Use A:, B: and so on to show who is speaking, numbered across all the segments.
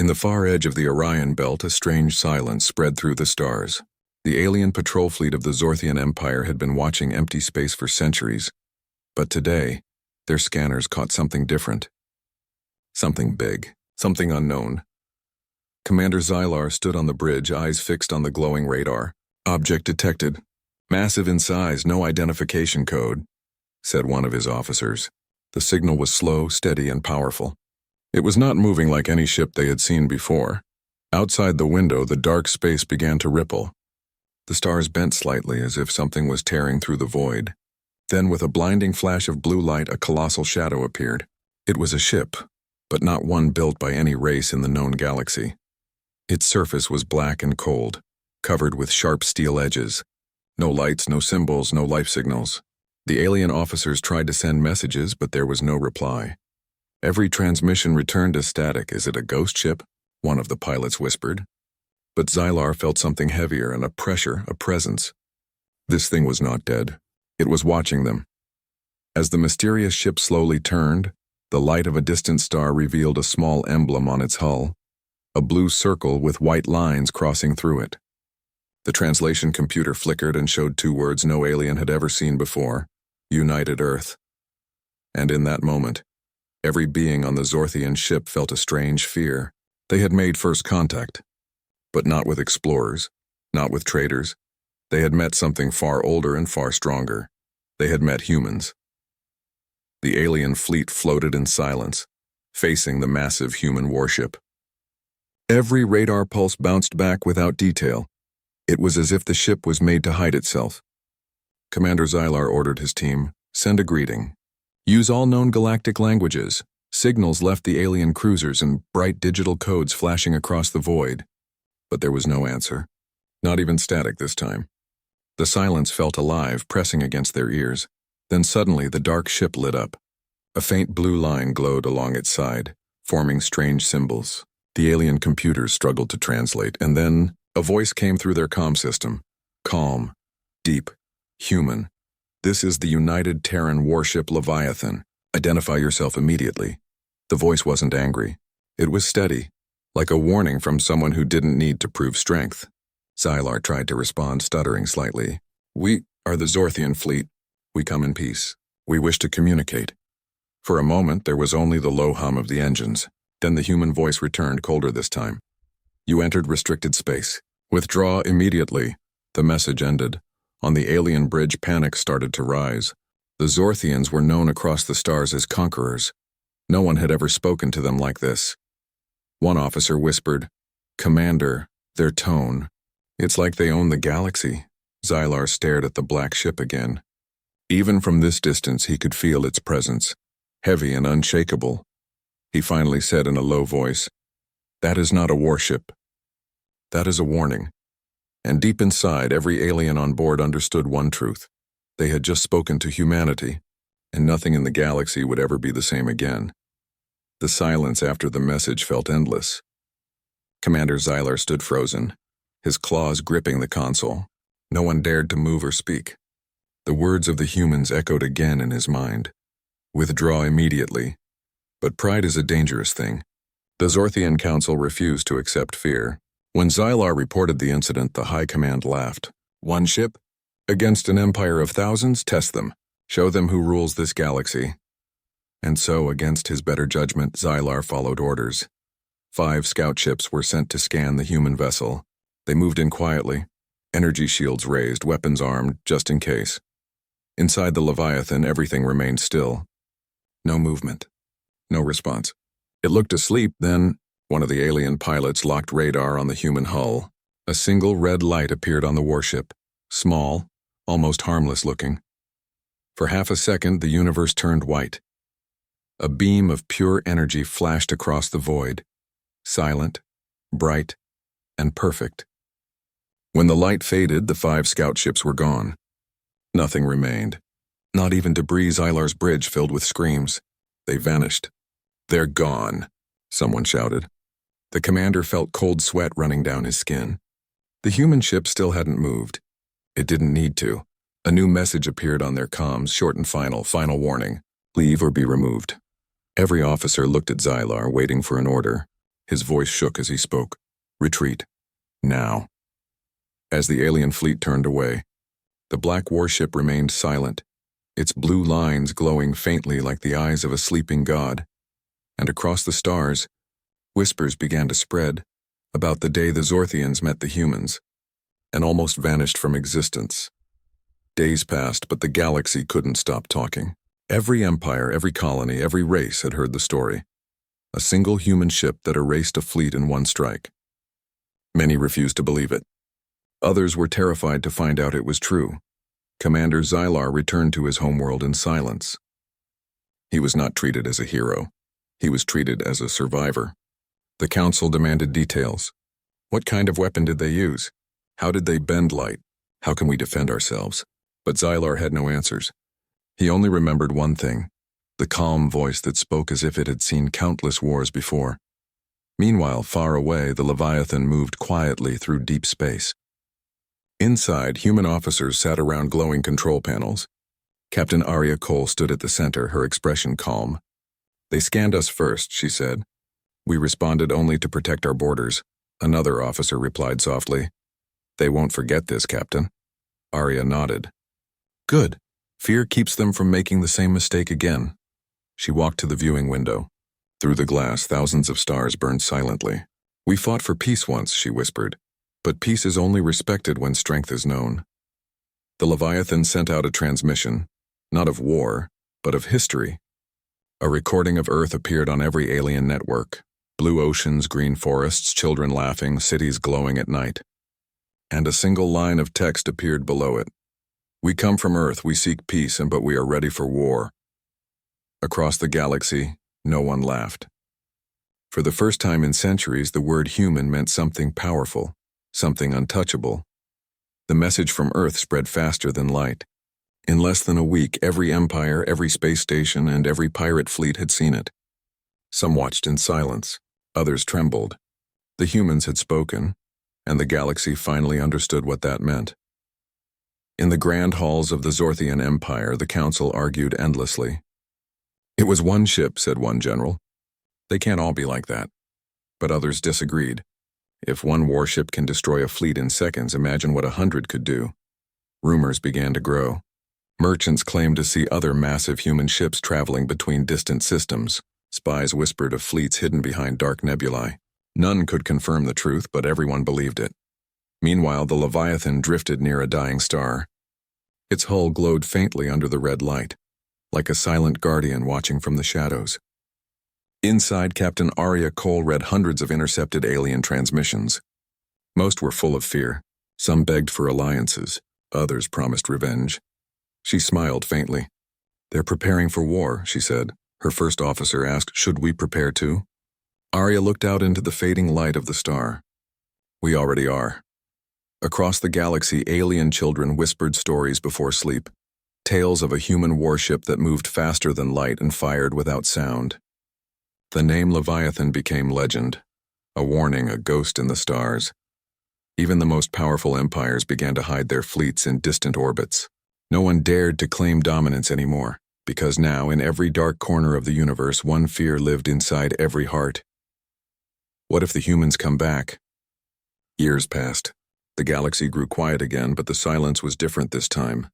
A: In the far edge of the Orion Belt, a strange silence spread through the stars. The alien patrol fleet of the Zorthian Empire had been watching empty space for centuries, but today, their scanners caught something different. Something big, something unknown. Commander Xylar stood on the bridge, eyes fixed on the glowing radar. "Object detected. Massive in size, no identification code," said one of his officers. The signal was slow, steady, and powerful. It was not moving like any ship they had seen before. Outside the window, the dark space began to ripple. The stars bent slightly as if something was tearing through the void. Then, with a blinding flash of blue light, a colossal shadow appeared. It was a ship, but not one built by any race in the known galaxy. Its surface was black and cold, covered with sharp steel edges. No lights, no symbols, no life signals. The alien officers tried to send messages, but there was no reply. Every transmission returned as static. "Is it a ghost ship?" one of the pilots whispered. But Xylar felt something heavier, and a pressure, a presence. This thing was not dead. It was watching them. As the mysterious ship slowly turned, the light of a distant star revealed a small emblem on its hull, a blue circle with white lines crossing through it. The translation computer flickered and showed two words no alien had ever seen before: United Earth. And in that moment, every being on the Zorthian ship felt a strange fear. They had made first contact, but not with explorers, not with traders. They had met something far older and far stronger. They had met humans. The alien fleet floated in silence, facing the massive human warship. Every radar pulse bounced back without detail. It was as if the ship was made to hide itself. Commander Xylar ordered his team, "Send a greeting. Use all known galactic languages." Signals left the alien cruisers and bright digital codes flashing across the void. But there was no answer. Not even static this time. The silence felt alive, pressing against their ears. Then suddenly the dark ship lit up. A faint blue line glowed along its side, forming strange symbols. The alien computers struggled to translate, and then a voice came through their comm system. Calm, deep, human. "This is the United Terran warship Leviathan. Identify yourself immediately." The voice wasn't angry. It was steady, like a warning from someone who didn't need to prove strength. Xylar tried to respond, stuttering slightly. "We are the Zorthian fleet. We come in peace. We wish to communicate." For a moment, there was only the low hum of the engines. Then the human voice returned, colder this time. "You entered restricted space. Withdraw immediately." The message ended. On the alien bridge, panic started to rise. The Zorthians were known across the stars as conquerors. No one had ever spoken to them like this. One officer whispered, "Commander," their tone. "It's like they own the galaxy." Xylar stared at the black ship again. Even from this distance, he could feel its presence, heavy and unshakable. He finally said in a low voice, "That is not a warship. That is a warning." And deep inside, every alien on board understood one truth. They had just spoken to humanity, and nothing in the galaxy would ever be the same again. The silence after the message felt endless. Commander Xylar stood frozen, his claws gripping the console. No one dared to move or speak. The words of the humans echoed again in his mind. "Withdraw immediately." But pride is a dangerous thing. The Zorthian Council refused to accept fear. When Xylar reported the incident, the High Command laughed. "One ship? Against an empire of thousands? Test them. Show them who rules this galaxy." And so, against his better judgment, Xylar followed orders. 5 scout ships were sent to scan the human vessel. They moved in quietly, energy shields raised, weapons armed, just in case. Inside the Leviathan, everything remained still. No movement. No response. It looked asleep, then one of the alien pilots locked radar on the human hull. A single red light appeared on the warship, small, almost harmless looking. For half a second, the universe turned white. A beam of pure energy flashed across the void, silent, bright, and perfect. When the light faded, the 5 scout ships were gone. Nothing remained. Not even debris. Xylar's bridge filled with screams. They vanished. "They're gone," someone shouted. The commander felt cold sweat running down his skin. The human ship still hadn't moved. It didn't need to. A new message appeared on their comms, short and final warning. Leave or be removed. Every officer looked at Xylar, waiting for an order. His voice shook as he spoke. Retreat. Now. As the alien fleet turned away, the black warship remained silent, its blue lines glowing faintly like the eyes of a sleeping god. And across the stars, whispers began to spread about the day the Zorthians met the humans, and almost vanished from existence. Days passed, but the galaxy couldn't stop talking. Every empire, every colony, every race had heard the story. A single human ship that erased a fleet in one strike. Many refused to believe it. Others were terrified to find out it was true. Commander Xylar returned to his homeworld in silence. He was not treated as a hero. He was treated as a survivor. The council demanded details. What kind of weapon did they use? How did they bend light? How can we defend ourselves? But Xylar had no answers. He only remembered one thing, the calm voice that spoke as if it had seen countless wars before. Meanwhile, far away, the Leviathan moved quietly through deep space. Inside, human officers sat around glowing control panels. Captain Arya Cole stood at the center, her expression calm. They scanned us first, she said. We responded only to protect our borders. Another officer replied softly. They won't forget this, Captain. Arya nodded. Good. Fear keeps them from making the same mistake again. She walked to the viewing window. Through the glass, thousands of stars burned silently. We fought for peace once, she whispered. But peace is only respected when strength is known. The Leviathan sent out a transmission, not of war, but of history. A recording of Earth appeared on every alien network. Blue oceans, green forests, children laughing, cities glowing at night. And a single line of text appeared below it. We come from Earth, we seek peace, but we are ready for war. Across the galaxy, no one laughed. For the first time in centuries, the word human meant something powerful. Something untouchable. The message from Earth spread faster than light. In less than a week, every empire, every space station, and every pirate fleet had seen it. Some watched in silence, others trembled. The humans had spoken, and the galaxy finally understood what that meant. In the grand halls of the Zorthian Empire, the council argued endlessly. It was one ship, said one general. They can't all be like that. But others disagreed. If one warship can destroy a fleet in seconds, imagine what 100 could do. Rumors began to grow. Merchants claimed to see other massive human ships traveling between distant systems. Spies whispered of fleets hidden behind dark nebulae. None could confirm the truth, but everyone believed it. Meanwhile, the Leviathan drifted near a dying star. Its hull glowed faintly under the red light, like a silent guardian watching from the shadows. Inside, Captain Arya Cole read hundreds of intercepted alien transmissions. Most were full of fear. Some begged for alliances. Others promised revenge. She smiled faintly. They're preparing for war, she said. Her first officer asked, should we prepare too? Arya looked out into the fading light of the star. We already are. Across the galaxy, alien children whispered stories before sleep. Tales of a human warship that moved faster than light and fired without sound. The name Leviathan became legend, a warning, a ghost in the stars. Even the most powerful empires began to hide their fleets in distant orbits. No one dared to claim dominance anymore, because now, in every dark corner of the universe, one fear lived inside every heart. What if the humans come back? Years passed. The galaxy grew quiet again, but the silence was different this time,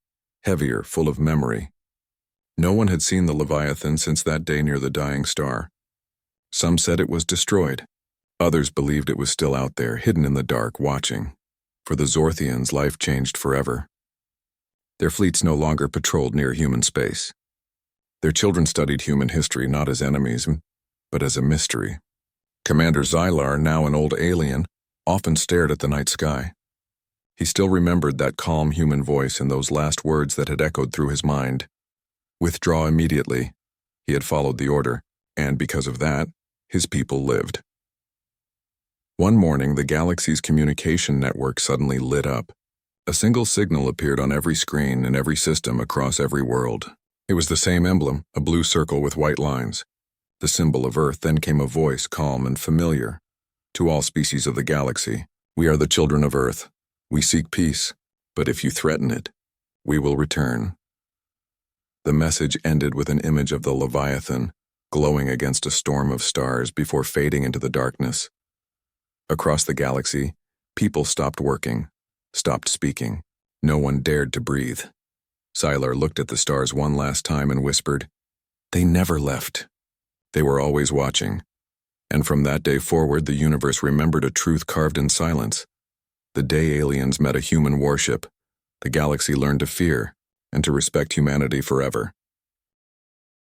A: heavier, full of memory. No one had seen the Leviathan since that day near the dying star. Some said it was destroyed. Others believed it was still out there, hidden in the dark, watching. For the Zorthians, life changed forever. Their fleets no longer patrolled near human space. Their children studied human history not as enemies, but as a mystery. Commander Xylar, now an old alien, often stared at the night sky. He still remembered that calm human voice and those last words that had echoed through his mind. Withdraw immediately. He had followed the order, and because of that, his people lived. One morning, the galaxy's communication network suddenly lit up. A single signal appeared on every screen in every system across every world. It was the same emblem, a blue circle with white lines. The symbol of Earth. Then came a voice, calm and familiar. To all species of the galaxy, we are the children of Earth. We seek peace, but if you threaten it, we will return. The message ended with an image of the Leviathan, glowing against a storm of stars before fading into the darkness. Across the galaxy, people stopped working, stopped speaking. No one dared to breathe. Sylar looked at the stars one last time and whispered, "They never left. They were always watching." And from that day forward, the universe remembered a truth carved in silence. The day aliens met a human warship, the galaxy learned to fear and to respect humanity forever.